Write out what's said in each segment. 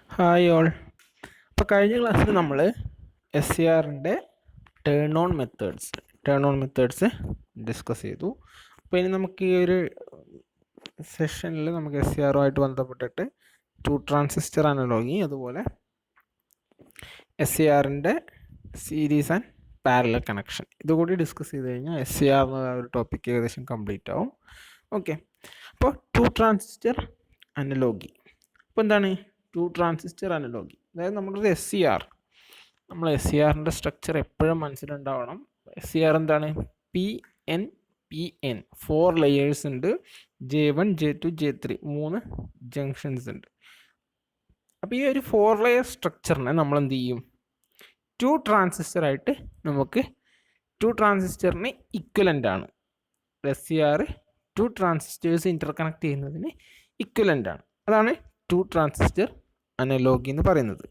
Hi all. അപ്പോൾ കഴിഞ്ഞ ക്ലാസ്സിൽ നമ്മൾ എസ് സി ആറിൻ്റെ ടേൺ ഓൺ മെത്തേഡ്സ് ഡിസ്കസ് ചെയ്തു. അപ്പോൾ ഇനി നമുക്ക് ഈ ഒരു സെഷനിൽ നമുക്ക് എസ് സി ആറുമായിട്ട് ബന്ധപ്പെട്ടിട്ട് ട്രാൻസിസ്റ്റർ അനലോഗി, അതുപോലെ എസ് സി ആറിൻ്റെ സീരീസ് ആൻഡ് പാരലൽ കണക്ഷൻ ഇതുകൂടി ഡിസ്കസ് ചെയ്ത് കഴിഞ്ഞാൽ എസ് സി ആർ എന്ന ഒരു ടോപ്പിക്ക് ഏകദേശം കംപ്ലീറ്റ് ആവും. ഓക്കെ, അപ്പോൾ ട്രാൻസിസ്റ്റർ അനലോഗി. അപ്പോൾ എന്താണ് ട്രാൻസിസ്റ്റർ അനലോഗി? അതായത് നമ്മളൊരു എസ് സി ആർ, നമ്മൾ എസ് സി ആറിൻ്റെ സ്ട്രക്ചർ എപ്പോഴും മനസ്സിലുണ്ടാവണം. എസ് സി ആർ എന്താണ്? PN 4 ലെയേഴ്സ് ഉണ്ട്. J1 J2 J3 3 ജംഗ്ഷൻസ് ഉണ്ട്. അപ്പോൾ ഈ ഒരു 4 ലെയർ സ്ട്രക്ചറിനെ നമ്മൾ എന്ത് ചെയ്യും? ട്രാൻസിസ്റ്ററായിട്ട് നമുക്ക് ട്രാൻസിസ്റ്ററിന് ഇക്വലൻ്റ് ആണ്. എസ് സി ആർ ട്രാൻസിസ്റ്റേഴ്സ് ഇൻ്റർകണക്ട് ചെയ്യുന്നതിന് ഇക്വലൻ്റ് ആണ്. അതാണ് ട്രാൻസിസ്റ്റർ അനലോഗി എന്ന് പറയുന്നത്.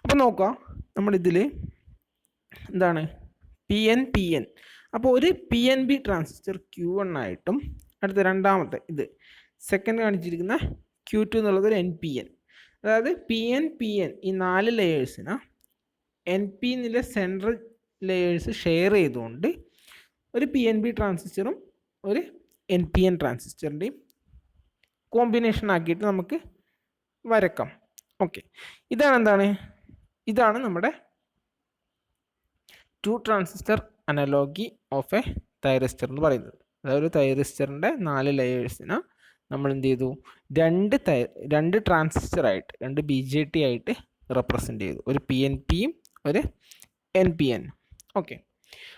അപ്പോൾ നോക്കാം, നമ്മളിതിൽ എന്താണ് PN. അപ്പോൾ ഒരു PNP ട്രാൻസിസ്റ്റർ Q1 ആയിട്ടും, അടുത്ത രണ്ടാമത്തെ ഇത് സെക്കൻഡ് കാണിച്ചിരിക്കുന്ന Q2 എന്നുള്ളത് ഒരു NPN. അതായത് PN ഈ 4 ലെയേഴ്സിന് NP എന്നിലെ സെൻട്രൽ ലെയേഴ്സ് ഷെയർ ചെയ്തുകൊണ്ട് ഒരു PNP ട്രാൻസിസ്റ്ററും ഒരു NPN ട്രാൻസിസ്റ്ററിൻ്റെയും കോമ്പിനേഷൻ ആക്കിയിട്ട് നമുക്ക് വരക്കാം. ഓക്കെ, ഇതാണ് നമ്മുടെ transistor analogy of a thyristor എന്ന് പറയുന്നത്. അതായത് ഒരു തൈറിസ്റ്ററിൻ്റെ 4 ലെയേഴ്സിന് നമ്മൾ എന്ത് ചെയ്തു? രണ്ട് ട്രാൻസിസ്റ്ററായിട്ട്, 2 BJT ആയിട്ട് റെപ്രസെൻ്റ് ചെയ്തു. ഒരു PNPയും ഒരു NPN. ഓക്കെ,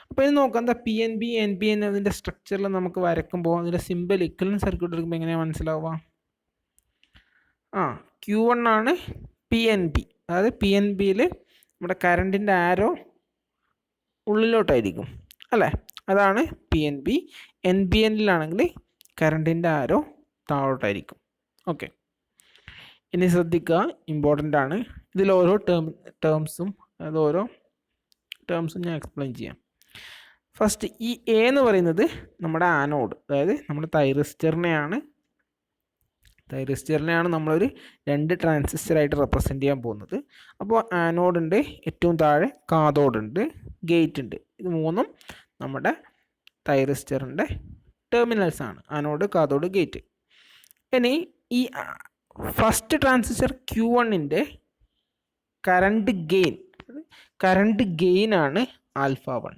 അപ്പോൾ ഇത് നോക്കാം. എന്താ PNP NPN അതിൻ്റെ സ്ട്രക്ചറിൽ നമുക്ക് വരയ്ക്കുമ്പോൾ അതിൻ്റെ സിമ്പിൾ ഇക്വലൻ്റ് സർക്യൂട്ട് എടുക്കുമ്പോൾ എങ്ങനെയാണ് മനസ്സിലാവുക? Q1 ആണ് PNP. അതായത് PNPയിൽ നമ്മുടെ കറണ്ടിൻ്റെ ആരോ ഉള്ളിലോട്ടായിരിക്കും അല്ലേ? അതാണ് PNP. NPNലാണെങ്കിൽ കറണ്ടിൻ്റെ ആരോ താഴോട്ടായിരിക്കും. ഓക്കെ, ഇനി ശ്രദ്ധിക്കുക, ഇമ്പോർട്ടൻ്റ് ആണ്. ഇതിൽ ഓരോ ടേംസും ഞാൻ എക്സ്പ്ലെയിൻ ചെയ്യാം. ഫസ്റ്റ് ഈ A എന്ന് പറയുന്നത് നമ്മുടെ ആനോഡ്, അതായത് നമ്മുടെ തൈറിസ്റ്ററിനെയാണ് നമ്മളൊരു 2 ട്രാൻസിസ്റ്ററായിട്ട് റെപ്രസെൻ്റ് ചെയ്യാൻ പോകുന്നത്. അപ്പോൾ ആനോഡുണ്ട്, ഏറ്റവും താഴെ കാഥോഡുണ്ട്, ഗേറ്റ് ഉണ്ട്. ഇത് മൂന്നും നമ്മുടെ തൈറിസ്റ്ററിൻ്റെ ടെർമിനൽസ് ആണ്, ആനോഡ്, കാഥോഡ്, ഗേറ്റ്. ഇനി ഈ ഫസ്റ്റ് ട്രാൻസിസ്റ്റർ Q1ൻ്റെ കറണ്ട് ഗെയിൻ ആണ് α1.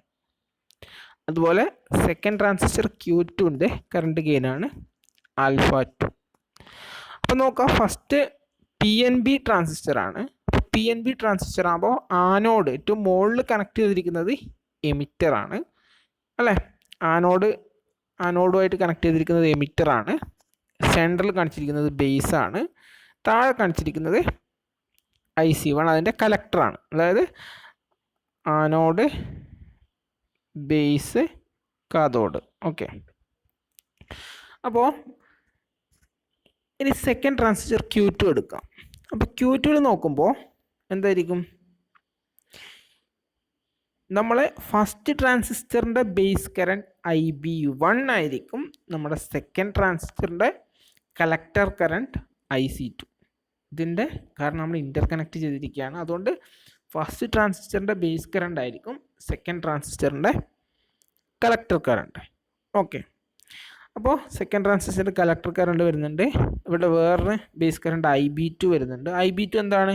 അതുപോലെ സെക്കൻഡ് ട്രാൻസിസ്റ്റർ Q2ൻ്റെ കറണ്ട് ഗെയിൻ ആണ് α2. അപ്പോൾ നോക്കാം, ഫസ്റ്റ് PNP ട്രാൻസിസ്റ്റർ ആണ്. അപ്പോൾ PNP ട്രാൻസിസ്റ്റർ ആകുമ്പോൾ ആനോഡ് ഏറ്റവും മുകളിൽ കണക്ട് ചെയ്തിരിക്കുന്നത് എമിറ്റർ ആണ് അല്ലേ? ആനോഡുമായിട്ട് കണക്ട് ചെയ്തിരിക്കുന്നത് എമിറ്റർ ആണ്. സെൻട്രൽ കാണിച്ചിരിക്കുന്നത് ബേസ് ആണ്. താഴെ കാണിച്ചിരിക്കുന്നത് IC1 അതിൻ്റെ കലക്ടറാണ്. അതായത് ആനോഡ്, ബേസ്, കാഥോഡ്. ഓക്കെ, അപ്പോൾ ഇനി സെക്കൻഡ് ട്രാൻസിസ്റ്റർ Q2 എടുക്കാം. അപ്പോൾ Q2 നോക്കുമ്പോൾ എന്തായിരിക്കും? നമ്മളെ ഫസ്റ്റ് ട്രാൻസിസ്റ്ററിൻ്റെ ബേസ് കറണ്ട് IB1 ആയിരിക്കും. നമ്മുടെ സെക്കൻഡ് ട്രാൻസിസ്റ്ററിൻ്റെ കളക്ടർ കറണ്ട് IC2. ഇതിൻ്റെ കാരണം നമ്മൾ ഇൻ്റർകണക്ട് ചെയ്തിരിക്കുകയാണ്. അതുകൊണ്ട് ഫസ്റ്റ് ട്രാൻസിസ്റ്ററിൻ്റെ ബേസ് കറണ്ട് ആയിരിക്കും സെക്കൻഡ് ട്രാൻസിസ്റ്ററിൻ്റെ കളക്ടർ കറണ്ട്. ഓക്കെ, അപ്പോൾ സെക്കൻഡ് ട്രാൻസിസ്റ്ററിൻ്റെ കളക്ടർ കറണ്ട് വരുന്നുണ്ട്. ഇവിടെ വേറൊരു ബേസ് കറണ്ട് IB2 വരുന്നുണ്ട്. IB2 എന്താണ്?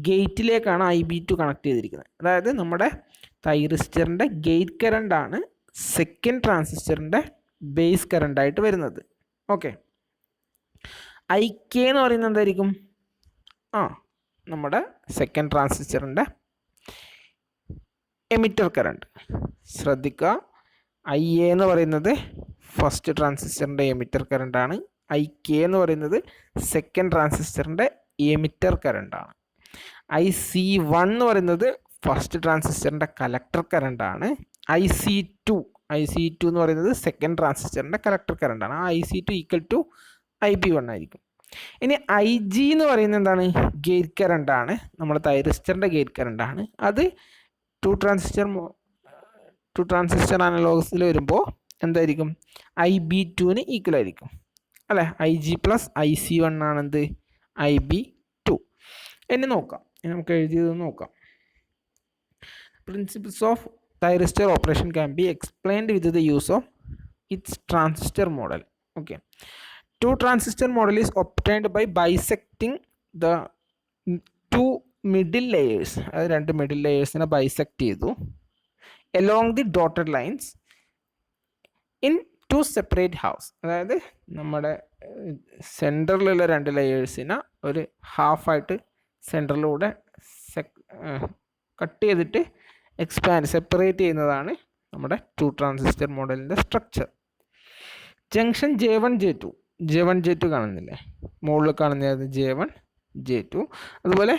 ഗേറ്റിലേക്കാണ് IB2 കണക്ട് ചെയ്തിരിക്കുന്നത്. അതായത് നമ്മുടെ തൈറിസ്റ്ററിൻ്റെ ഗേറ്റ് കറണ്ടാണ് സെക്കൻഡ് ട്രാൻസിസ്റ്ററിൻ്റെ ബേസ് കറണ്ടായിട്ട് വരുന്നത്. ഓക്കെ, IK എന്ന് പറയുന്നത് എന്തായിരിക്കും? നമ്മുടെ സെക്കൻഡ് ട്രാൻസിസ്റ്ററിൻ്റെ എമിറ്റർ കറണ്ട്. ശ്രദ്ധിക്കുക, IA എന്ന് പറയുന്നത് ഫസ്റ്റ് ട്രാൻസിസ്റ്ററിൻ്റെ എമിറ്റർ കറണ്ടാണ്. IK എന്ന് പറയുന്നത് സെക്കൻഡ് ട്രാൻസിസ്റ്ററിൻ്റെ എമിറ്റർ കറണ്ടാണ്. IC1 എന്ന് പറയുന്നത് ഫസ്റ്റ് ട്രാൻസിസ്റ്ററിൻ്റെ കളക്ടർ കറണ്ടാണ്. IC2 എന്ന് പറയുന്നത് സെക്കൻഡ് ട്രാൻസിസ്റ്ററിൻ്റെ കളക്ടർ കറണ്ടാണ്. IC2 ഈക്വൽ ടു IB1 ആയിരിക്കും. ഇനി IG എന്ന് പറയുന്നത് എന്താണ്? ഗേറ്റ് കറണ്ടാണ്. നമ്മുടെ തൈറിസ്റ്ററിൻ്റെ ഗേറ്റ് കറണ്ടാണ്. അത് ട്രാൻസിസ്റ്റർ അനലോഗസിൽ വരുമ്പോൾ എന്തായിരിക്കും? IB2 ഈക്വൽ ആയിരിക്കും അല്ലേ? IG plus IC1 ആണെന്ത്? IB ഇനി നോക്കാം, നമുക്ക് എഴുതിയത് നോക്കാം. Principles of thyristor operation can be explained with the use of its transistor model. Okay. Two transistor model is obtained by bisecting the two middle layers. അത് രണ്ട് middle ലെയേഴ്സിനെ bisect ചെയ്തു along the dotted lines in two separate halves. അതായത് നമ്മുടെ സെൻറ്ററിലുള്ള രണ്ട് ലെയേഴ്സിനെ ഒരു ഹാഫായിട്ട് സെൻറ്ററിലൂടെ cut ചെയ്തിട്ട് separate ചെയ്യുന്നതാണ് നമ്മുടെ ടു ട്രാൻസിസ്റ്റർ മോഡലിൻ്റെ സ്ട്രക്ചർ. ജംഗ്ഷൻ J1 J2 കാണുന്നില്ലേ, മുകളിൽ കാണുന്നത് J1 J2, അതുപോലെ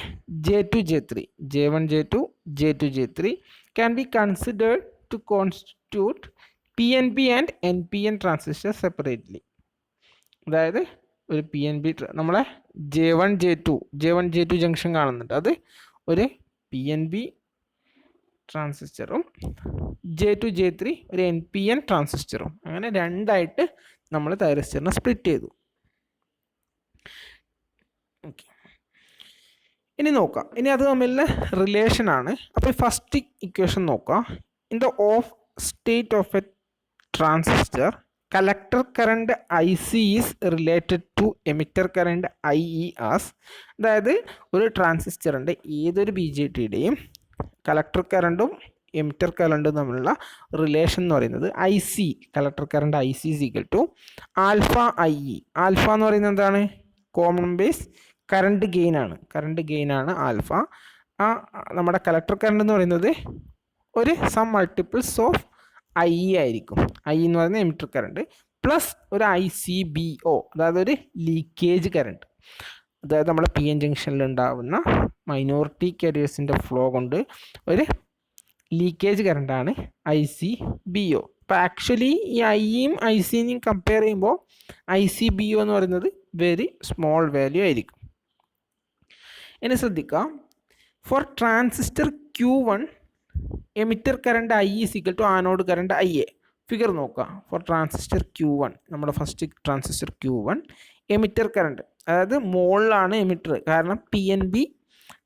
J2 J3, J1 J2 J2 J3 can be considered to constitute PNP and NPN transistor separately. അതായത് ഒരു PNP നമ്മളെ J1 J2 ജംഗ്ഷൻ കാണുന്നുണ്ട്, അത് ഒരു PNP ട്രാൻസിസ്റ്ററും J2 J3 ഒരു NPN ട്രാൻസിസ്റ്ററും, അങ്ങനെ രണ്ടായിട്ട് നമ്മൾ തൈറിസ്റ്ററിനെ സ്പ്ലിറ്റ് ചെയ്തു. ഓക്കെ, ഇനി നോക്കാം, ഇനി അത് തമ്മിലുള്ള റിലേഷൻ ആണ്. അപ്പോൾ ഫസ്റ്റ് ഇക്വേഷൻ നോക്കാം. In the of state of A transistor collector current IC is related to emitter current IE as, അതായത് ഒരു ട്രാൻസിസ്റ്ററിൻ്റെ ഏതൊരു BJTയുടെയും കളക്ടർ കറണ്ടും എമിറ്റർ കറണ്ടും തമ്മിലുള്ള റിലേഷൻ എന്ന് പറയുന്നത് IC, collector current IC is equal to alpha IE. Alpha എന്ന് പറയുന്നത് എന്താണ്? കോമൺ ബേസ് കറണ്ട് ഗെയിൻ ആണ് ആൽഫ. ആ നമ്മുടെ കളക്ടർ കറണ്ട് എന്ന് പറയുന്നത് ഒരു സം മൾട്ടിപ്പിൾസ് ഓഫ് IE ആയിരിക്കും. IE എന്ന് പറയുന്നത് എമിറ്റർ കറണ്ട് പ്ലസ് ഒരു ICBO, അതായത് ഒരു ലീക്കേജ് കറണ്ട്. അതായത് നമ്മുടെ PN ജംഗ്ഷനിൽ ഉണ്ടാകുന്ന മൈനോറിറ്റി കാരിയേഴ്സിൻ്റെ ഫ്ലോ കൊണ്ട് ഒരു ലീക്കേജ് കറണ്ടാണ് ICBO. അപ്പോൾ ആക്ച്വലി ഈ IEയും ICനെയും കമ്പയർ ചെയ്യുമ്പോൾ ICBO എന്ന് പറയുന്നത് വെരി സ്മോൾ വാല്യൂ ആയിരിക്കും. ഇനി ശ്രദ്ധിക്കാം, for transistor Q1 emitter current IE is equal to anode current IA. Figure നോക്കുക. ഫോർ ട്രാൻസിസ്റ്റർ Q1, നമ്മുടെ first transistor Q1 emitter current, അതായത് മുകളിലാണ് എമിറ്റർ, കാരണം PNP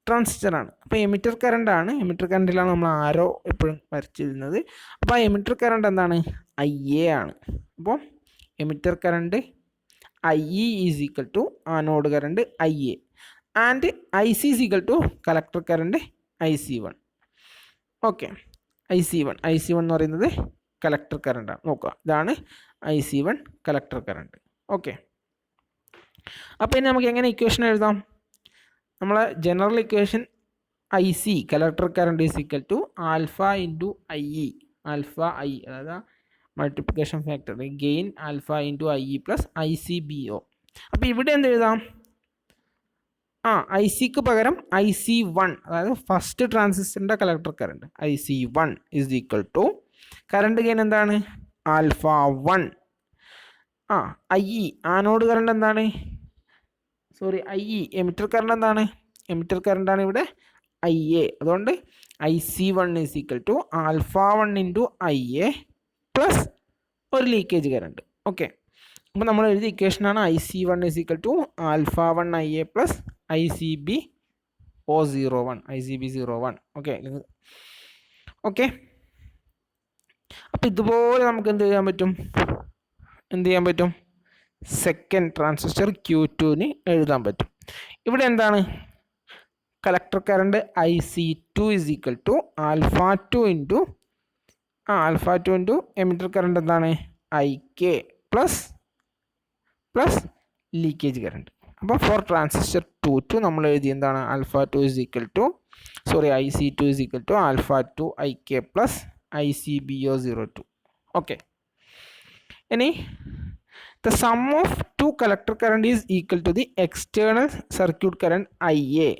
ട്രാൻസിസ്റ്ററാണ്. അപ്പോൾ എമിറ്റർ കറണ്ടാണ്, എമിറ്റർ കറണ്ടിലാണ് നമ്മൾ ആരോ എപ്പോഴും വരച്ചിരുന്നത്. അപ്പോൾ ആ എമിറ്റർ കറണ്ട് എന്താണ്? IA ആണ്. അപ്പോൾ emitter current IE is equal to anode current IA and IC is equal to collector current IC1. Okay, IC1 എന്ന് പറയുന്നത് കളക്ടർ കറണ്ടാണ്. നോക്കുക, ഇതാണ് IC1 കളക്ടർ കറണ്ട്. ഓക്കെ, അപ്പോൾ ഇനി നമുക്ക് എങ്ങനെ ഇക്വേഷൻ എഴുതാം? നമ്മളെ general equation IC collector current is equal to alpha into IE, alpha I, അതായത് multiplication factor gain alpha into IE plus ICBO. അപ്പോൾ ഇവിടെ എന്ത് എഴുതാം? ICക്ക് പകരം IC1, അതായത് ഫസ്റ്റ് ട്രാൻസിസ്റ്ററിൻ്റെ collector current IC1 is equal to current gain എന്താണ്? ആൽഫ 1. IE ആനോഡ് കറണ്ട് എന്താണ്? IE എമിറ്റർ കറണ്ട് എന്താണ്? എമിറ്റർ കറണ്ടാണ് ഇവിടെ IA. അതുകൊണ്ട് IC1 is equal to alpha 1 into IA plus ഒരു ലീക്കേജ് കറണ്ട്. ഓക്കെ, അപ്പോൾ നമ്മൾ എഴുതിയ ഇക്വേഷനാണ് IC1 is equal to alpha 1 IA plus ICB01. Okay, അപ്പോൾ ഇതുപോലെ നമുക്ക് എന്ത് ചെയ്യാൻ പറ്റും? സെക്കൻഡ് ട്രാൻസിസ്റ്റർ Q2ന് എഴുതാൻ പറ്റും. ഇവിടെ എന്താണ്? Collector current IC2 is equal to alpha 2 into emitter current എന്താണ്? IK plus leakage current. അപ്പോൾ ഫോർ ട്രാൻസിസ്റ്റർ 2 നമ്മൾ എഴുതി എന്താണ്? IC2 is equal to alpha 2 IK plus ICBO02. Okay, ഇനി the sum of two collector current is equal to the external circuit current IA.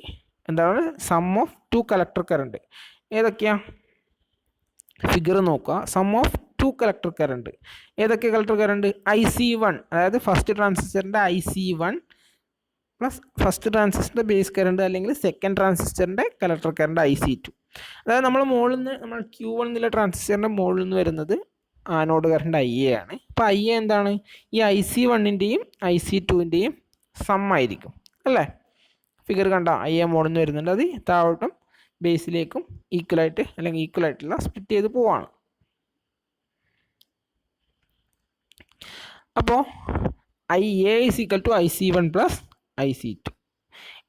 എന്താണ് sum of two collector current? ഏതൊക്കെയാ? Figure നോക്കുക. Sum of two collector current ഏതൊക്കെ collector current? IC1, അതായത് first ട്രാൻസിസ്റ്ററിൻ്റെ IC1 plus first ട്രാൻസിസ്റ്ററിൻ്റെ base current അല്ലെങ്കിൽ second ട്രാൻസിസ്റ്ററിൻ്റെ collector current IC2. അതായത് നമ്മൾ Q1 എന്നുള്ള ട്രാൻസിസ്റ്ററിൻ്റെ മുകളിൽ നിന്ന് വരുന്നത് ആനോഡ് കറണ്ട് IA ആണ്. അപ്പോൾ IA എന്താണ്? ഈ IC1ൻ്റെയും IC2ൻ്റെയും സം ആയിരിക്കും അല്ലേ? ഫിഗർ കണ്ട IA മോഡിൽ നിന്ന് വരുന്നുണ്ട്. അത് താഴോട്ടും ബേസിലേക്കും ഈക്വലായിട്ട് അല്ലെങ്കിൽ ഈക്വലായിട്ടുള്ള സ്പ്ലിറ്റ് ചെയ്ത് പോവാണ്. അപ്പോൾ IA is equal to IC1 plus IC2.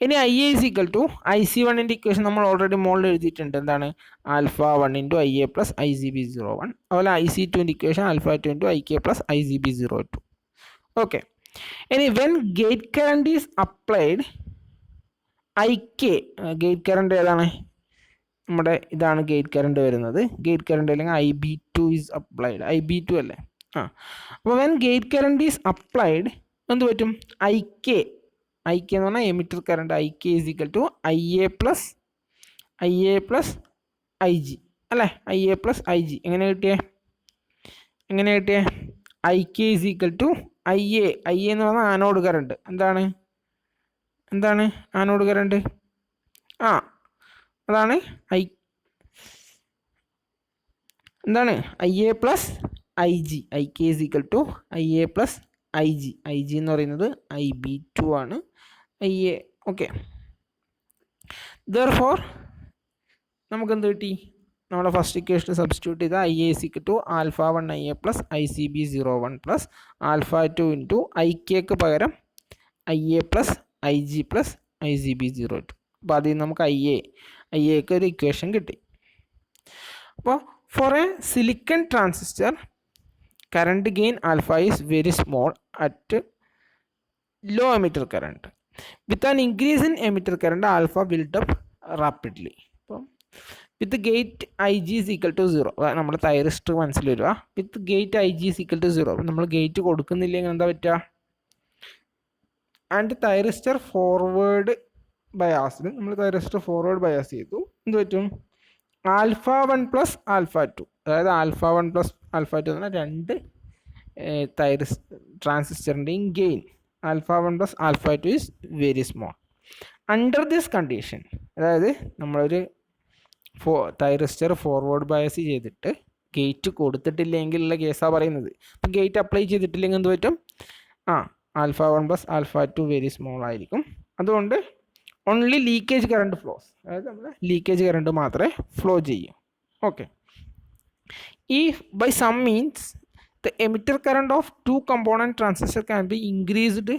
ഇനി IA is equal to IC1ൻ്റെ ഇക്വേഷൻ നമ്മൾ ഓൾറെഡി മുകളിൽ എഴുതിയിട്ടുണ്ട്. എന്താണ്? Alpha 1 into IA plus ICB01. അതുപോലെ IC2ൻ്റെ equation alpha 2 into IK plus ICB02. Okay. ഇനി when gate current is applied IK, gate current ഏതാണ്? നമ്മുടെ ഇതാണ് ഗേറ്റ് കറണ്ട് വരുന്നത്. ഗേറ്റ് കറണ്ട് അല്ലെങ്കിൽ IB2 ഈസ് അപ്ലൈഡ്. IB2 അല്ലേ? അപ്പോൾ when gate current is applied എന്ത് പറ്റും? IK എന്ന് പറഞ്ഞാൽ emitter current. IK is equal to IA plus IG അല്ലേ? IA പ്ലസ് IG എങ്ങനെ കിട്ടിയേ? IK is equal to IA എന്ന് പറഞ്ഞാൽ ആനോഡ് കറണ്ട്. എന്താണ് ആനോഡ് കറണ്ട്? അതാണ് എന്താണ് IA plus IG. IK is equal to IA plus IG. IG എന്ന് പറയുന്നത് IB2 ആണ്. IA. ഓക്കെ. ദെർഫോർ നമുക്ക് എന്ത് കിട്ടി? നമ്മുടെ ഫസ്റ്റ് ഇക്വേഷൻ സബ്സ്റ്റിറ്റ്യൂട്ട് ചെയ്താൽ IA is equal to alpha 1 IA plus ICB01 plus alpha 2 into IKക്ക് പകരം IA plus IG plus ICB02. അപ്പോൾ അതിൽ നിന്ന് നമുക്ക് IAക്ക് ഒരു ഇക്വേഷൻ കിട്ടി. അപ്പോൾ for a silicon transistor current gain alpha is very small at low emitter current. With an increase in emitter current, alpha built up rapidly. With the gate IG is equal to 0. നമ്മൾ thyristor മനസ്സിൽ വരിക. വിത്ത് gate IG is equal to 0. നമ്മൾ gate കൊടുക്കുന്നില്ലെങ്കിൽ എന്താ പറ്റുക? And thyristor forward ബയാസിൽ നമ്മൾ thyristor forward bias ചെയ്തു. എന്ത് പറ്റും? ആൽഫ 1 പ്ലസ് ആൽഫ 2, അതായത് ആൽഫ 1 പ്ലസ് ആൽഫ 2 എന്ന് പറഞ്ഞാൽ രണ്ട് ട്രാൻസിസ്റ്ററിൻ്റെയും gain alpha 1 plus alpha 2 is very small. Under this condition, അതായത് നമ്മളൊരു തൈറിസ്റ്റർ ഫോർവേഡ് ബയസ് ചെയ്തിട്ട് ഗേറ്റ് കൊടുത്തിട്ടില്ലെങ്കിലുള്ള കേസാണ് പറയുന്നത്. അപ്പോൾ ഗേറ്റ് അപ്ലൈ ചെയ്തിട്ടില്ലെങ്കിൽ എന്ത് പറ്റും? Alpha 1 plus alpha 2 very small ആയിരിക്കും. അതുകൊണ്ട് ഓൺലി ലീക്കേജ് കറണ്ട് ഫ്ലോസ്, അതായത് നമ്മൾ ലീക്കേജ് കറണ്ട് മാത്രമേ ഫ്ലോ ചെയ്യൂ. Okay. If by some means the emitter current of two component transistor can be increased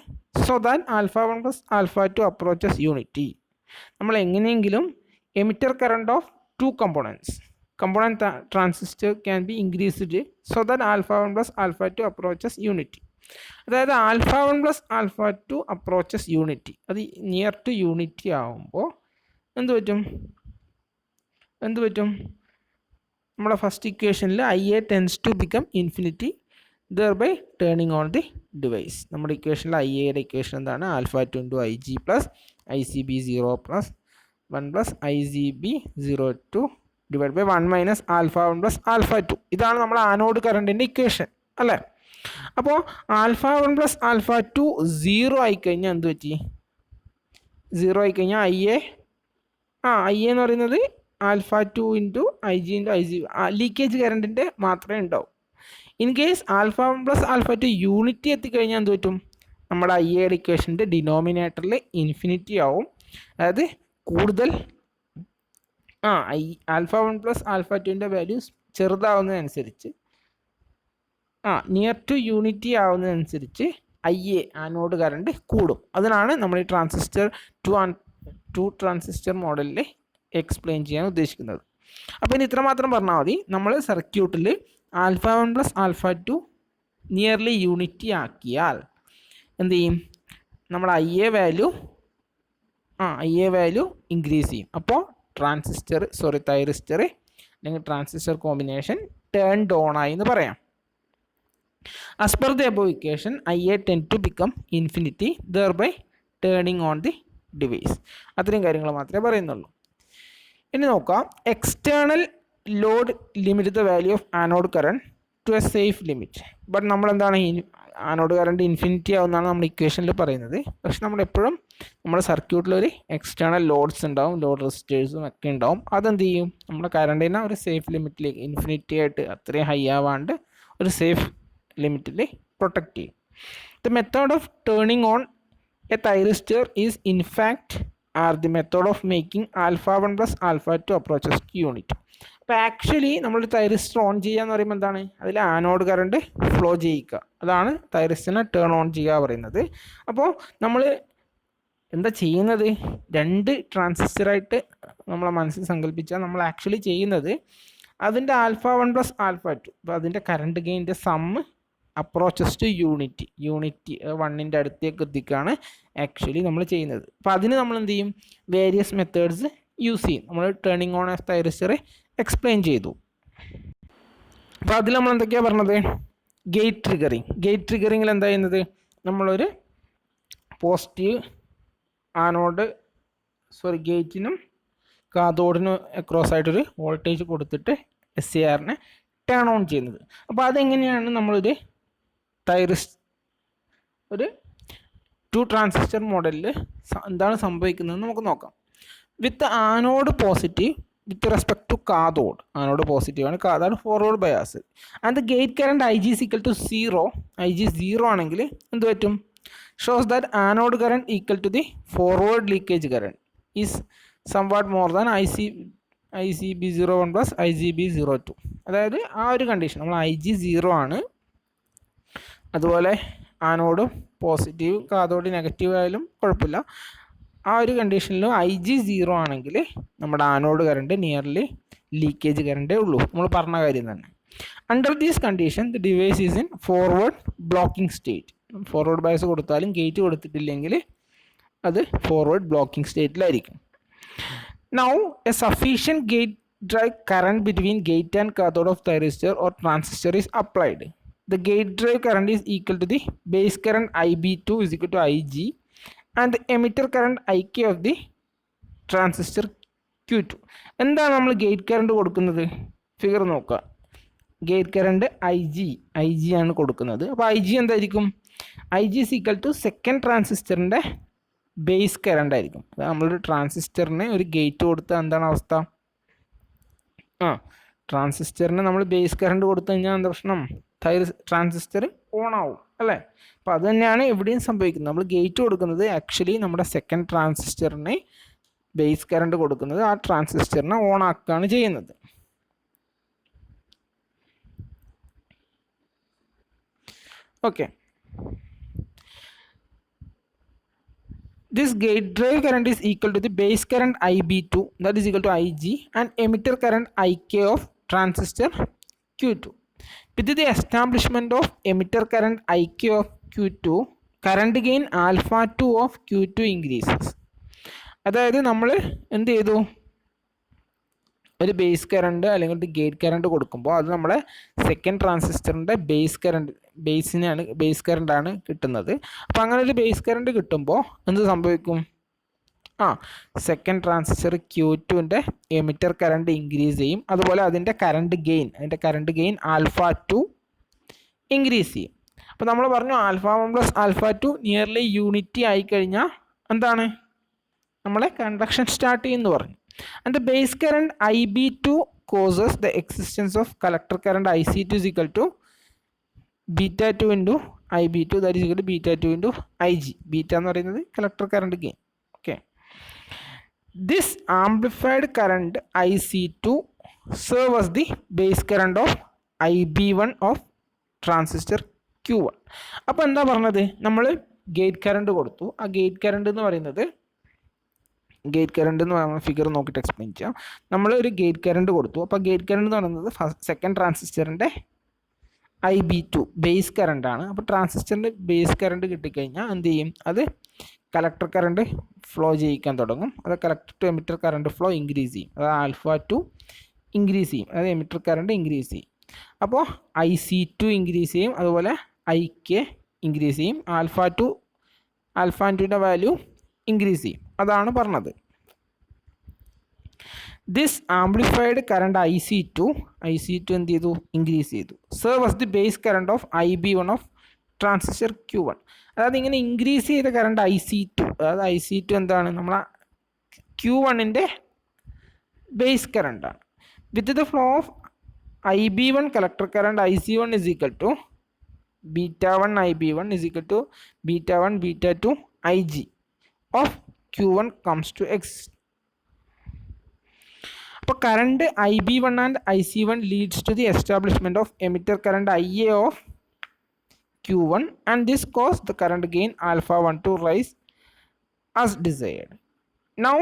so that alpha 1 plus alpha 2 approaches unity. നമ്മൾ എങ്ങനെയെങ്കിലും emitter current of two component transistor can be increased so that alpha 1 plus alpha 2 approaches unity. അതായത് alpha 1 plus alpha 2 approaches unity. അത് near to unity ആകുമ്പോൾ എന്ത് പറ്റും? നമ്മുടെ first ഇക്വേഷനിൽ IA tends to become infinity thereby turning on the device. നമ്മുടെ ഇക്വേഷനിൽ IAയുടെ ഇക്വേഷൻ എന്താണ്? Alpha 2 into IG plus ICB0 plus 1 plus ICB02 divide by 1 minus alpha 1 plus alpha 2. ഇതാണ് നമ്മുടെ ആനോഡ് കറണ്ടിൻ്റെ ഇക്വേഷൻ അല്ലേ? അപ്പോൾ ആൽഫ 1 പ്ലസ് ആൽഫ 2 0 ആയിക്കഴിഞ്ഞാൽ എന്ത് പറ്റി? 0 ആയിക്കഴിഞ്ഞാൽ IA എന്ന് പറയുന്നത് alpha 2 into IG into IC leakage കറണ്ടിൻ്റെ മാത്രമേ ഉണ്ടാവും. In case alpha 1 plus alpha 2 unity എത്തിക്കഴിഞ്ഞാൽ എന്ത് പറ്റും? നമ്മുടെ IAയുടെ ഇക്വേഷൻ്റെ ഡിനോമിനേറ്ററിൽ ഇൻഫിനിറ്റി ആവും. അതായത് കൂടുതൽ ആൽഫ 1 പ്ലസ് ആൽഫ 2ൻ്റെ വാല്യൂസ് ചെറുതാവുന്നതനുസരിച്ച് നിയർ ടു യൂണിറ്റി ആവുന്നതനുസരിച്ച് IA ആനോഡ് കറണ്ട് കൂടും. അതിനാണ് നമ്മൾ ഈ ട്രാൻസിസ്റ്റർ ടു ട്രാൻസിസ്റ്റർ മോഡലിൽ എക്സ്പ്ലെയിൻ ചെയ്യാൻ ഉദ്ദേശിക്കുന്നത്. അപ്പോൾ ഇനി ഇത്ര മാത്രം പറഞ്ഞാൽ മതി. നമ്മൾ സർക്യൂട്ടിൽ alpha 1 plus alpha 2 nearly unity ആക്കിയാൽ എന്ത് ചെയ്യും? നമ്മൾ IA വാല്യൂ ഇൻക്രീസ് ചെയ്യും. അപ്പോൾ തൈറിസ്റ്റർ അല്ലെങ്കിൽ ട്രാൻസിസ്റ്റർ കോമ്പിനേഷൻ ടേൺഡ് ഓൺ ആയി എന്ന് പറയാം. As per the above equation, IA tend to become infinity, thereby turning on the device. അത്രയും കാര്യങ്ങൾ മാത്രമേ പറയുന്നുള്ളൂ. ഇനി നോക്കാം, external load limit the value of anode current to a safe limit. But നമ്മളെന്താണ് ആനോഡ് കറണ്ട് ഇൻഫിനിറ്റി ആവുന്നതാണ് നമ്മൾ ഇക്വേഷനിൽ പറയുന്നത്. പക്ഷെ നമ്മളെപ്പോഴും നമ്മുടെ സർക്യൂട്ടിലൊരു എക്സ്റ്റേണൽ ലോഡ്സ് ഉണ്ടാവും, ലോഡ് റെസിസ്റ്റേഴ്സും ഒക്കെ ഉണ്ടാവും. അതെന്ത് ചെയ്യും? നമ്മുടെ കറണ്ടിനെ ഒരു സേഫ് ലിമിറ്റിലേക്ക് ഇൻഫിനിറ്റി ആയിട്ട് അത്രയും ഹൈ ആവാണ്ട് ഒരു സേഫ് ലിമിറ്റിൽ പ്രൊട്ടക്റ്റ് ചെയ്യും. The method of turning on A thyristor is in fact are the method of making alpha 1 plus alpha 2 approaches to unit. അപ്പോൾ ആക്ച്വലി നമ്മൾ തൈറിസ്റ്റർ ഓൺ ചെയ്യുക എന്ന് പറയുമ്പോൾ എന്താണ്, അതിൽ ആനോഡ് കറണ്ട് ഫ്ലോ ചെയ്യിക്കുക, അതാണ് തൈറിസ്റ്ററിനെ ടേൺ ഓൺ ചെയ്യുക പറയുന്നത്. അപ്പോൾ നമ്മൾ എന്താ ചെയ്യുന്നത്, രണ്ട് ട്രാൻസിസ്റ്ററായിട്ട് നമ്മളെ മനസ്സിൽ സങ്കല്പിച്ചാൽ നമ്മൾ ആക്ച്വലി ചെയ്യുന്നത് അതിൻ്റെ ആൽഫ 1 പ്ലസ് ആൽഫ 2, അപ്പോൾ അതിൻ്റെ കറണ്ട് ഗെയിൻ്റെ സമ്മ് അപ്രോച്ചസ് ടു യൂണിറ്റി 1ൻ്റെ അടുത്തേക്ക് എത്തിക്കുകയാണ് ആക്ച്വലി നമ്മൾ ചെയ്യുന്നത്. അപ്പോൾ അതിന് നമ്മൾ എന്ത് ചെയ്യും, വേരിയസ് മെത്തേഡ്സ് യൂസ് ചെയ്യും. നമ്മൾ turning on of thyristor explain ചെയ്തു. അപ്പോൾ അതിൽ നമ്മൾ എന്തൊക്കെയാണ് പറഞ്ഞത്, ഗേറ്റ് ട്രിഗറിങ്ങിൽ എന്താ ചെയ്യുന്നത്, നമ്മളൊരു പോസിറ്റീവ് ഗേറ്റിനും കാഥോഡിനും അക്രോസ് ആയിട്ടൊരു വോൾട്ടേജ് കൊടുത്തിട്ട് SARനെ ടേൺ ഓൺ ചെയ്യുന്നത്. അപ്പോൾ അതെങ്ങനെയാണ് നമ്മളൊരു ഒരു 2 ട്രാൻസിസ്റ്റർ മോഡലിൽ എന്താണ് സംഭവിക്കുന്നത് നമുക്ക് നോക്കാം. With anode positive with respect to cathode, anode positive ആണ്, അതാണ് forward bias. And gate current IG is equal to 0, IG 0 ആണെങ്കിൽ എന്ത് പറ്റും, shows that anode current equal to the forward leakage current is somewhat more than ICB01 plus ICB02. അതായത് ആ ഒരു condition നമ്മൾ IG 0 ആണ്, അതുപോലെ ആനോഡ് പോസിറ്റീവ് കാഥോഡ് നെഗറ്റീവ് ആയാലും കുഴപ്പമില്ല, ആ ഒരു കണ്ടീഷനിലും IG 0 ആണെങ്കിൽ നമ്മുടെ ആനോഡ് കറണ്ട് നിയർലി ലീക്കേജ് കറണ്ടേ ഉള്ളൂ, നമ്മൾ പറഞ്ഞ കാര്യം തന്നെ. Under these condition the device is in forward blocking state. Forward bias കൊടുത്താലും ഗേറ്റ് കൊടുത്തിട്ടില്ലെങ്കിൽ അത് ഫോർവേഡ് ബ്ലോക്കിംഗ് സ്റ്റേറ്റിലായിരിക്കും. Now a sufficient gate drive current between gate and cathode of thyristor or transistor is applied. The gate drive current is equal to the base current IB2 is equal to IG and the emitter current IK of the transistor Q2. എന്താണ് നമ്മൾ gate current കൊടുക്കുന്നത്, figure നോക്കുക. Gate current IG ആണ് കൊടുക്കുന്നത്. അപ്പോൾ IG എന്തായിരിക്കും, IG is equal to second ട്രാൻസിസ്റ്ററിൻ്റെ base current ആയിരിക്കും. നമ്മളൊരു ട്രാൻസിസ്റ്ററിന് ഒരു ഗേറ്റ് കൊടുത്താൽ എന്താണ് അവസ്ഥ, ട്രാൻസിസ്റ്ററിന് നമ്മൾ ബേസ് കറണ്ട് കൊടുത്തു കഴിഞ്ഞാൽ എന്താ പ്രശ്നം, ട്രാൻസിസ്റ്റർ ഓൺ ആവും അല്ലേ. അപ്പോൾ അത് തന്നെയാണ് ഇവിടെയും സംഭവിക്കുന്നത്. നമ്മൾ ഗേറ്റ് കൊടുക്കുന്നത് ആക്ച്വലി നമ്മുടെ സെക്കൻഡ് ട്രാൻസിസ്റ്ററിന് ബേസ് കറണ്ട് കൊടുക്കുന്നത് ആ ട്രാൻസിസ്റ്ററിനെ ഓൺ ആക്കുകയാണ് ചെയ്യുന്നത്. Okay, this gate drive current is equal to the base current IB2 that is equal to IG and emitter current IK of transistor Q2. With the establishment of emitter current IK of Q2, current gain alpha 2 of Q2 increases. അതായത് നമ്മൾ എന്ത് ചെയ്തു, ഒരു base current അല്ലെങ്കിൽ ഒരു gate current കൊടുക്കുമ്പോൾ അത് നമ്മളെ സെക്കൻഡ് ട്രാൻസിസ്റ്ററിൻ്റെ ബേസ് കറണ്ടാണ് കിട്ടുന്നത്. അപ്പോൾ അങ്ങനെ ഒരു ബേസ് കറണ്ട് കിട്ടുമ്പോൾ എന്ത് സംഭവിക്കും, സെക്കൻഡ് ട്രാൻസിസ്റ്റർ Q2ൻ്റെ എമിറ്റർ കറണ്ട് ഇൻക്രീസ് ചെയ്യും, അതുപോലെ അതിൻ്റെ കറണ്ട് ഗെയിൻ ആൽഫ 2 ഇൻക്രീസ് ചെയ്യും. അപ്പോൾ നമ്മൾ പറഞ്ഞു alpha 1 plus alpha 2 nearly unity ആയിക്കഴിഞ്ഞാൽ എന്താണ്, നമ്മളെ കണ്ടക്ഷൻ സ്റ്റാർട്ട് ചെയ്യുമെന്ന് പറഞ്ഞു. And the base current IB2 causes the existence of collector current IC2 is equal to beta 2 into IB2 that is equal to beta 2 into IG. Beta എന്ന് പറയുന്നത് collector current gain. Okay. This amplified current IC2 serves as the base current of IB1 of transistor Q1. അപ്പോൾ എന്താ പറഞ്ഞത്, നമ്മൾ gate current കൊടുത്തു. ആ gate current എന്ന് പറയുന്നത് ഫിഗർ നോക്കിയിട്ട് എക്സ്പ്ലെയിൻ ചെയ്യാം. നമ്മൾ ഒരു ഗേറ്റ് കറണ്ട് കൊടുത്തു. അപ്പോൾ ഗേറ്റ് കറണ്ട് എന്ന് പറയുന്നത് സെക്കൻഡ് ട്രാൻസിസ്റ്ററിൻ്റെ IB2 ബേസ് കറണ്ടാണ്. അപ്പോൾ ട്രാൻസിസ്റ്ററിൻ്റെ ബേസ് കറണ്ട് കിട്ടിക്കഴിഞ്ഞാൽ എന്ത് ചെയ്യും, അത് കളക്ടർ കറണ്ട് ഫ്ലോ ചെയ്യിക്കാൻ തുടങ്ങും. അത് collector to emitter current flow increase ചെയ്യും. അത് ആൽഫ 2 ഇൻക്രീസ് ചെയ്യും, അതായത് എമിറ്റർ കറണ്ട് ഇൻക്രീസ് ചെയ്യും. അപ്പോൾ IC2 ഇൻക്രീസ് ചെയ്യും, അതുപോലെ IK ഇൻക്രീസ് ചെയ്യും, ആൽഫ 2ൻ്റെ വാല്യൂ ഇൻക്രീസ് ചെയ്യും. അതാണ് പറഞ്ഞത്. ദിസ് ആംപ്ലിഫൈഡ് കറണ്ട് IC2 എന്ത് ചെയ്തു, ഇൻക്രീസ് ചെയ്തു. Serve as the base current of IB1 of transistor Q1. അതായത് ഇങ്ങനെ ഇൻക്രീസ് ചെയ്ത കറണ്ട് IC2, അതായത് IC2 എന്താണ്, നമ്മളെ Q1ൻ്റെ ബേസ് കറണ്ടാണ്. With the flow of IB1 collector current IC1 is equal to beta 1 IB1 is equal to beta 1 beta 2 IG of Q1 comes to X. അപ്പോൾ current IB1 and IC1 leads to the establishment of emitter current IA of Q1, and this caused the current gain alpha 1 to rise as desired. Now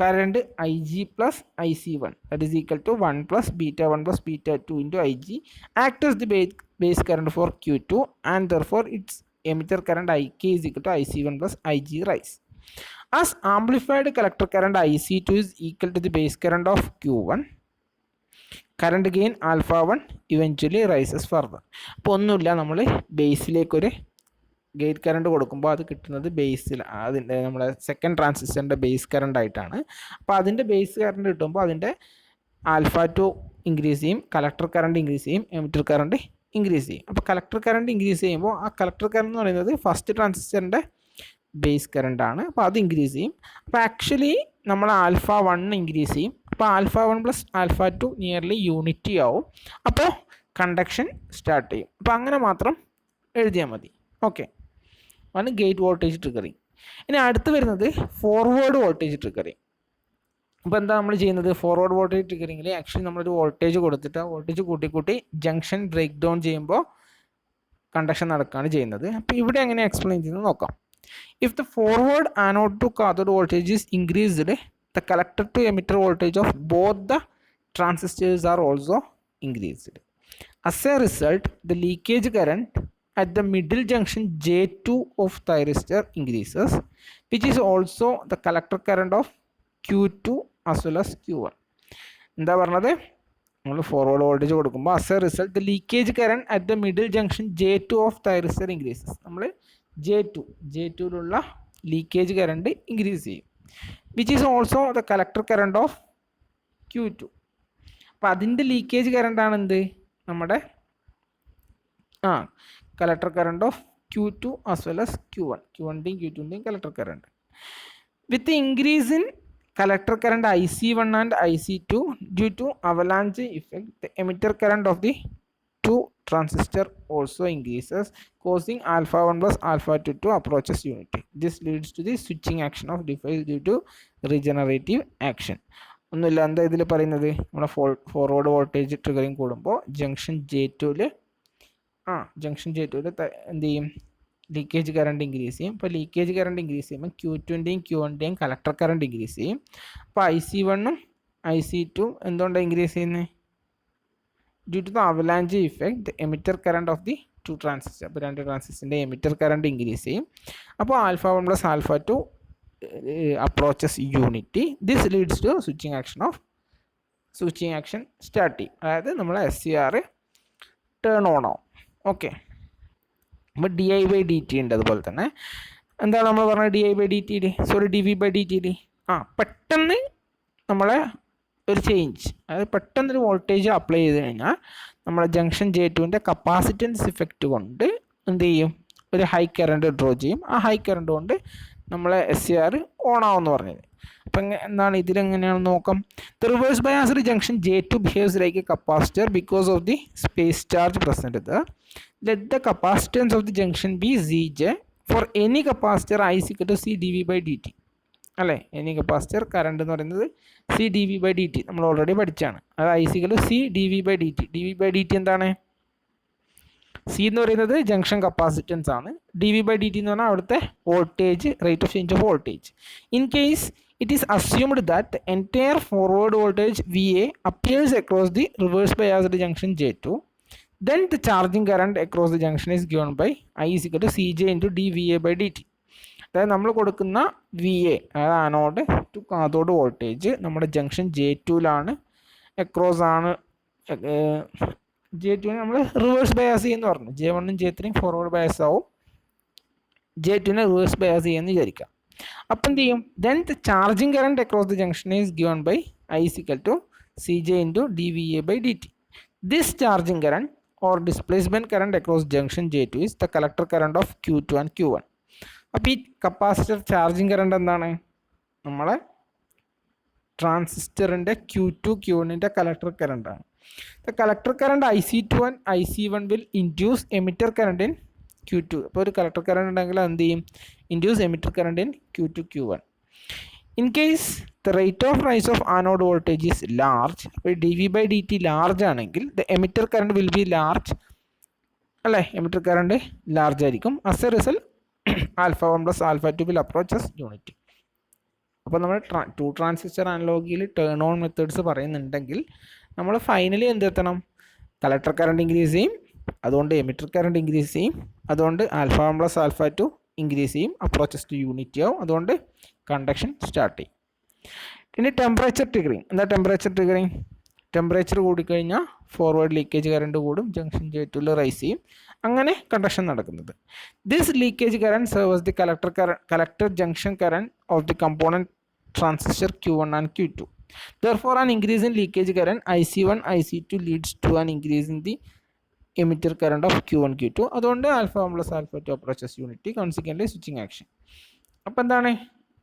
current IG plus IC1, that is equal to 1 plus beta 1 plus beta 2 into IG, act as the base current for Q2, and therefore its emitter current IK is equal to IC1 plus IG rise. As amplified collector current IC2 is equal to the base current of Q1, current gain alpha 1 eventually rises further. അപ്പോൾ ഒന്നുമില്ല, നമ്മൾ ബേസിലേക്കൊരു gate current കൊടുക്കുമ്പോൾ അത് കിട്ടുന്നത് ബേസിൽ, അതിൻ്റെ നമ്മുടെ second ട്രാൻസിസ്റ്ററിൻ്റെ base current ആയിട്ടാണ്. അപ്പോൾ അതിൻ്റെ ബേസ് കറണ്ട് കിട്ടുമ്പോൾ അതിൻ്റെ ആൽഫ 2 ഇൻക്രീസ് ചെയ്യും, കളക്ടർ കറണ്ട് ഇൻക്രീസ് ചെയ്യും, എമിറ്റർ കറണ്ട് ഇൻക്രീസ് ചെയ്യും. അപ്പോൾ കളക്ടർ കറണ്ട് ഇൻക്രീസ് ചെയ്യുമ്പോൾ ആ കളക്ടർ കറണ്ട് എന്ന് പറയുന്നത് ഫസ്റ്റ് ട്രാൻസിസ്റ്ററിൻ്റെ ബേസ് കറണ്ട് ആണ്. അപ്പോൾ അത് ഇൻക്രീസ് ചെയ്യും. അപ്പോൾ ആക്ച്വലി നമ്മൾ ആൽഫ 1 ഇൻക്രീസ് ചെയ്യും. അപ്പോൾ alpha 1 plus alpha 2 nearly unity ആവും. അപ്പോൾ കണ്ടക്ഷൻ സ്റ്റാർട്ട് ചെയ്യും. അപ്പോൾ അങ്ങനെ മാത്രം എഴുതിയാൽ മതി. ഓക്കെ, ആണ് ഗേറ്റ് വോൾട്ടേജ് ട്രിഗറിങ്. ഇനി അടുത്ത് വരുന്നത് ഫോർവേഡ് വോൾട്ടേജ് ട്രിഗറിങ്. അപ്പോൾ എന്താ നമ്മൾ ചെയ്യുന്നത്? ഫോർവേഡ് വോൾട്ടേജ് ട്രിഗറിങ്ങിൽ ആക്ച്വലി നമ്മളൊരു വോൾട്ടേജ് കൊടുത്തിട്ട് ആ വോൾട്ടേജ് കൂട്ടി ജംഗ്ഷൻ ബ്രേക്ക് ഡൗൺ ചെയ്യുമ്പോൾ കണ്ടക്ഷൻ നടക്കുകയാണ് ചെയ്യുന്നത്. അപ്പോൾ ഇവിടെ എങ്ങനെ എക്സ്പ്ലെയിൻ ചെയ്യുന്നത് നോക്കാം. If the forward anode to cathode voltage is increased, the collector to emitter voltage of both the transistors are also increased. As a result, the leakage current at the middle junction J2 of thyristor increases, which is also the collector current of Q2 as well as Q1. എന്താ പറഞ്ഞത്? നമ്മൾ forward voltage കൊടുക്കുമ്പോൾ as a result, the leakage current at the middle junction J2 of thyristor increases. നമ്മൾ J2ലുള്ള leakage current increase ചെയ്യും, which is also the collector current of Q2. അപ്പോൾ അതിൻ്റെ leakage കറണ്ടാണ് എന്ത്? നമ്മുടെ collector current of Q2 as well as Q1. Q1ൻ്റെയും Q2ൻ്റെയും collector current. With increase in collector current IC1 and IC2 due to avalanche effect, the emitter current of the two transistor also increases, causing alpha 1 plus alpha 2 to approaches unity. This leads to the switching action of device due to regenerative action. ഒന്നുമില്ല, എന്താ ഇതിൽ പറയുന്നത്? നമ്മുടെ forward voltage triggering കൂടുമ്പോൾ junction J2ൽ എന്ത് ചെയ്യും? Leakage current increase ചെയ്യും. അപ്പോൾ ലീക്കേജ് കറണ്ട് ഇൻക്രീസ് ചെയ്യുമ്പോൾ Q2ൻ്റെയും Q1ൻ്റെയും കളക്ടർ കറണ്ട് ഇൻക്രീസ് ചെയ്യും. അപ്പോൾ IC1ഉം IC2 എന്തുകൊണ്ടാണ് ഇൻക്രീസ് ചെയ്യുന്നത്? Due to the avalanche effect, the emitter current of the two transistor. അപ്പോൾ രണ്ട് ട്രാൻസിസ്റ്ററിൻ്റെ എമിറ്റർ കറണ്ട് ഇൻക്രീസ് ചെയ്യും. അപ്പോൾ alpha 1 plus alpha 2 approaches unity. This leads to switching action start ചെയ്യും. അതായത് നമ്മൾ SCR ടേൺ ഓൺ ആവും. ഓക്കെ, അപ്പോൾ di/dt ഉണ്ട്. അതുപോലെ തന്നെ എന്താണ് നമ്മൾ പറഞ്ഞത്? dv/dt പെട്ടെന്ന് നമ്മളെ ഒരു ചേഞ്ച്, അതായത് പെട്ടെന്നൊരു വോൾട്ടേജ് അപ്ലൈ ചെയ്ത് കഴിഞ്ഞാൽ നമ്മുടെ ജംഗ്ഷൻ J2ൻ്റെ കപ്പാസിറ്റൻസ് ഇഫക്റ്റ് കൊണ്ട് എന്ത് ചെയ്യും? ഒരു ഹൈ കറണ്ട് ഡ്രോ ചെയ്യും. ആ ഹൈ കറണ്ട് കൊണ്ട് നമ്മളെ SCR ഓൺ ആവുമെന്ന് പറഞ്ഞത്. അപ്പം എന്താണ് ഇതിലെങ്ങനെയാണെന്ന് നോക്കാം. The reverse biased junction J2 behaves like A capacitor because of the space charge present there. Let the capacitance of the junction B Zj for any capacitor I is equal to C dV/dt. അല്ലേ? Any capacitor current എന്ന് പറയുന്നത് C dV/dt നമ്മൾ already പഠിച്ചാണ്. അത് I is equal to C dV/dt. dV/dt എന്താണ്? C എന്ന് പറയുന്നത് junction capacitance ആണ്. dV/dt എന്ന് പറഞ്ഞാൽ അവിടുത്തെ voltage, rate of change of voltage. In case it is assumed that the entire forward voltage VA appears across the reverse biased junction J2, then the charging current across the junction is given by I is equal to Cj into dVA/dt. അതായത് നമ്മൾ കൊടുക്കുന്ന VA, അതായത് anode to cathode voltage നമ്മുടെ junction J2ലാണ് across ആണ്. J2നെ നമ്മൾ reverse bias ചെയ്യുമെന്ന് പറഞ്ഞു. J1ഉം J3യും forward bias ആവും, J2നെ റിവേഴ്സ് ബയാസ് ചെയ്യുമെന്ന് വിചാരിക്കാം. അപ്പം എന്ത് ചെയ്യും? Then the charging current across the junction is given by I is equal to Cj into dVA/dt. This charging current or displacement current across junction J2 is the collector current of Q2 and Q1. അപ്പോൾ ഈ capacitor charging current എന്താണ്? നമ്മളെ ട്രാൻസിസ്റ്ററിൻ്റെ Q2 Q1ൻ്റെ collector കറണ്ടാണ്. The collector current IC2 and IC1 will induce emitter current in Q2. അപ്പോൾ ഒരു collector current ഉണ്ടെങ്കിൽ എന്ത് ചെയ്യും? Induce emitter current in Q2 Q1. In case the rate of rise of anode voltage is large, അപ്പോൾ D V by D T large ആണെങ്കിൽ the emitter current will be large അല്ലേ, emitter current large ആയിരിക്കും. As a result alpha 1 plus alpha 2 will approaches unity. അപ്പോൾ നമ്മൾ two transistor അനലോഗിയിൽ turn on methods പറയുന്നുണ്ടെങ്കിൽ നമ്മൾ finally എന്ത് എത്തണം, കളക്ടർ കറണ്ട് ഇൻക്രീസ് ചെയ്യും, അതുകൊണ്ട് എമിറ്റർ കറണ്ട് ഇൻക്രീസ് ചെയ്യും, അതുകൊണ്ട് ആൽഫ 1 പ്ലസ് ആൽഫ 2 ഇൻക്രീസ് ചെയ്യും, അപ്രോച്ചസ് ടു യൂണിറ്റി ആവും, അതുകൊണ്ട് കണ്ടക്ഷൻ സ്റ്റാർട്ട് ചെയ്യും. ഇനി ടെമ്പറേച്ചർ ട്രിഗറിങ്. എന്താ ടെമ്പറേച്ചർ ട്രിഗറിങ്? ടെമ്പറേച്ചർ കൂടിക്കഴിഞ്ഞാൽ ഫോർവേഡ് ലീക്കേജ് കറണ്ട് കൂടും, ജംഗ്ഷൻ J2 റൈസ് ചെയ്യും, അങ്ങനെ കണ്ടക്ഷൻ നടക്കുന്നത്. This leakage current serves the collector junction current of the component transistor Q1 and Q2. Therefore, an increase in leakage current IC1, IC2 leads to an increase in the emitter current of Q1, Q2. അതുകൊണ്ട് alpha 1 plus alpha 2 approaches unity, consequently switching action. അപ്പോൾ എന്താണ്,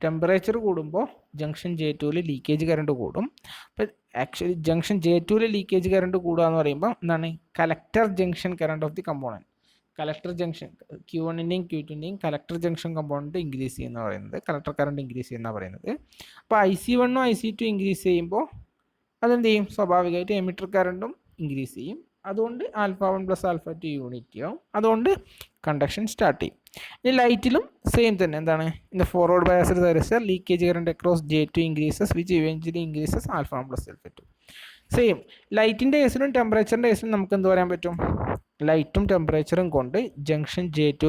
temperature കൂടുമ്പോൾ junction J2 leakage current കൂടും. അപ്പോൾ actually junction J2 leakage current കൂടുക എന്ന് പറയുമ്പോൾ എന്താണ്, collector junction current of the component, collector junction Q1ൻ്റെയും Q2ൻ്റെയും കളക്ടർ ജംഗ്ഷൻ കമ്പോണൻറ്റ് ഇൻക്രീസ് ചെയ്യുന്ന പറയുന്നത്, കളക്ടർ കറണ്ട് ഇൻക്രീസ് ചെയ്യുന്ന പറയുന്നത്. അപ്പോൾ IC1 IC2 ഇൻക്രീസ് ചെയ്യുമ്പോൾ അതെന്ത് ചെയ്യും, സ്വാഭാവികമായിട്ട് എമിറ്റർ കറണ്ടും ഇൻക്രീസ് ചെയ്യും, അതുകൊണ്ട് ആൽഫ 1 പ്ലസ് ആൽഫ 2 യൂണിറ്റി ആവും, അതുകൊണ്ട് കണ്ടക്ഷൻ സ്റ്റാർട്ട് ചെയ്യും. ഇനി ലൈറ്റിലും സെയിം തന്നെ, എന്താണ്, in the forward biased thyristor leakage current across J2 increases which eventually increases alpha 1 plus alpha 2. Same ലൈറ്റിൻ്റെ കേസിലും ടെമ്പറേച്ചറിൻ്റെ കേസിലും നമുക്ക് എന്ത് പറയാൻ പറ്റും, ലൈറ്റും ടെമ്പറേച്ചറും കൊണ്ട് junction J2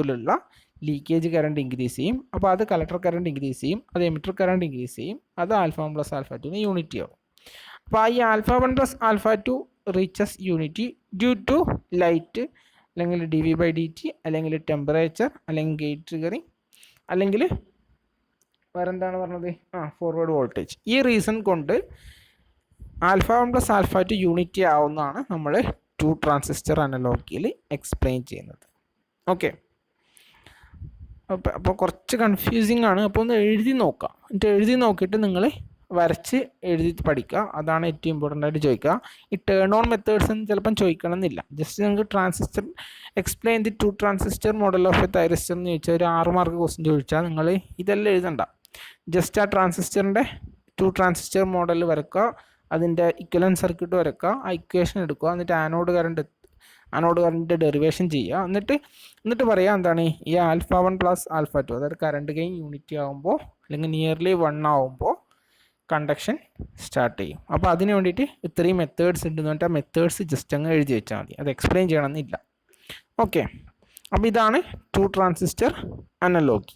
leakage current increase ചെയ്യും, അപ്പോൾ അത് കളക്ടർ കറണ്ട് ഇൻക്രീസ് ചെയ്യും, അത് എമിറ്റർ കറണ്ട് ഇൻക്രീസ് ചെയ്യും, അത് ആൽഫ 1 പ്ലസ് ആൽഫ 2 യൂണിറ്റി ആവും. അപ്പോൾ ഈ alpha 1 plus alpha 2 reaches unity due to light, അല്ലെങ്കിൽ D V by D T, അല്ലെങ്കിൽ ടെമ്പറേച്ചർ, അല്ലെങ്കിൽ ഗേറ്റ് ട്രിഗറിങ്, അല്ലെങ്കിൽ വേറെന്താണ് പറഞ്ഞത്, ഫോർവേഡ് വോൾട്ടേജ്. ഈ റീസൺ കൊണ്ട് ആൽഫ 1 പ്ലസ് ആൽഫ 2 യൂണിറ്റി ആവുന്നതാണ് നമ്മൾ ടു ട്രാൻസിസ്റ്റർ അനലോഗിയിൽ എക്സ്പ്ലെയിൻ ചെയ്യുന്നത്. ഓക്കെ, അപ്പോൾ കുറച്ച് കൺഫ്യൂസിങ് ആണ്. അപ്പോൾ ഒന്ന് എഴുതി നോക്കാം, എന്നിട്ട് എഴുതി നോക്കിയിട്ട് നിങ്ങൾ വരച്ച് എഴുതി പഠിക്കുക, അതാണ് ഏറ്റവും ഇമ്പോർട്ടൻ്റ് ആയിട്ട് ചോദിക്കുക. ഈ ടേൺ ഓൺ മെത്തേഡ്സ് എന്ന് ചിലപ്പം ചോദിക്കണം എന്നില്ല, ജസ്റ്റ് നിങ്ങൾക്ക് transistor explain the two transistor model of a thyristor എന്ന് ചോദിച്ചാൽ ഒരു 6 മാർക്ക് ക്വസ്റ്റ്യൻ ചോദിച്ചാൽ നിങ്ങൾ ഇതെല്ലാം എഴുതണ്ട, ജസ്റ്റ് ആ ട്രാൻസിസ്റ്ററിൻ്റെ ടു ട്രാൻസിസ്റ്റർ മോഡൽ വരക്കുക, അതിൻ്റെ ഇക്വലൻറ്റ് സർക്യൂട്ട് വരക്കുക, ആ ഇക്വേഷൻ എടുക്കുക, എന്നിട്ട് ആനോഡ് കറണ്ടിൻ്റെ ഡെറിവേഷൻ ചെയ്യുക, എന്നിട്ട് പറയുക എന്താണ്, ഈ ആൽഫ 1 പ്ലസ് ആൽഫ 2 അതായത് കറണ്ട് ഗെയിൻ യൂണിറ്റി ആകുമ്പോൾ അല്ലെങ്കിൽ നിയർലി 1 ആകുമ്പോൾ കണ്ടക്ഷൻ സ്റ്റാർട്ട് ചെയ്യും. അപ്പോൾ അതിന് വേണ്ടിയിട്ട് ഇത്രയും മെത്തേഡ്സ് ഉണ്ടെന്ന് പറഞ്ഞിട്ട് ആ മെത്തേഡ്സ് ജസ്റ്റ് അങ്ങ് എഴുതി വെച്ചാൽ മതി, അത് എക്സ്പ്ലെയിൻ ചെയ്യണമെന്നില്ല. ഓക്കെ, അപ്പോൾ ഇതാണ് ടു ട്രാൻസിസ്റ്റർ അനലോഗി.